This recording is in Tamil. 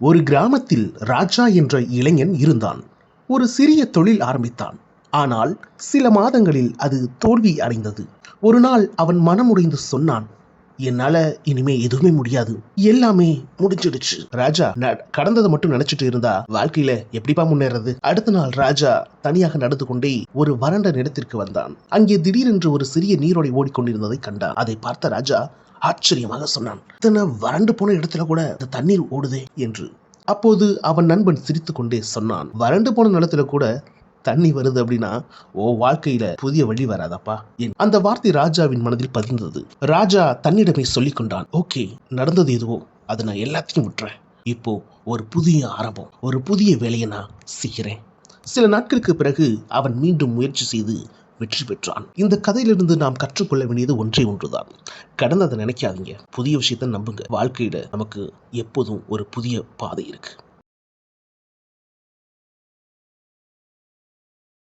ஒரு கிராமத்தில் ராஜா என்ற இளைஞன் இருந்தான். ஒரு சிறிய தொழில் ஆரம்பித்தான். ஆனால் சில மாதங்களில் அது தோல்வி அடைந்தது. ஒரு நாள் அவன் மனமுடைந்து சொன்னான், என்னால இனிமே எதுவுமே முடியாது, எல்லாமே முடிஞ்சிடுச்சு. ராஜா கடந்ததை மட்டும் நினைச்சிட்டு இருந்தா வாழ்க்கையில எப்படிப்பா முன்னேறது? அடுத்த நாள் ராஜா தனியாக நடந்து கொண்டே ஒரு வறண்ட நிலத்திற்கு வந்தான். அங்கே திடீரென்று ஒரு சிறிய நீரோடை ஓடிக்கொண்டிருந்ததை கண்டான். அதை பார்த்த ராஜா ஆச்சரியமாக சொன்னான், இத்தனை வறண்டு போன இடத்துல கூட இந்த தண்ணீர் ஓடுதே என்று. அப்போது அவன் நண்பன் சிரித்துக் கொண்டே சொன்னான், வறண்டு போன நிலத்துல கூட தண்ணி வருது அப்படின்னா ஓ வாழ்க்கையில புதிய வழி வராதப்பா. அந்த வார்த்தை ராஜாவின் மனதில் பதிந்தது. ராஜா தன்னிடமே சொல்லிக் கொண்டான், ஓகே, நடந்தது எதுவோ அதை நான் எல்லாத்தையும் விட்டுறேன். இப்போ ஒரு புதிய ஆரம்பம், ஒரு புதிய வேலையை நான் செய்கிறேன். சில நாட்களுக்கு பிறகு அவன் மீண்டும் முயற்சி செய்து வெற்றி பெற்றான். இந்த கதையிலிருந்து நாம் கற்றுக்கொள்ள வேண்டியது ஒன்றே ஒன்றுதான். கடந்ததை நினைக்காதீங்க, புதிய விஷயத்தை நம்புங்க. வாழ்க்கையில நமக்கு எப்போதும் ஒரு புதிய பாதை இருக்கு.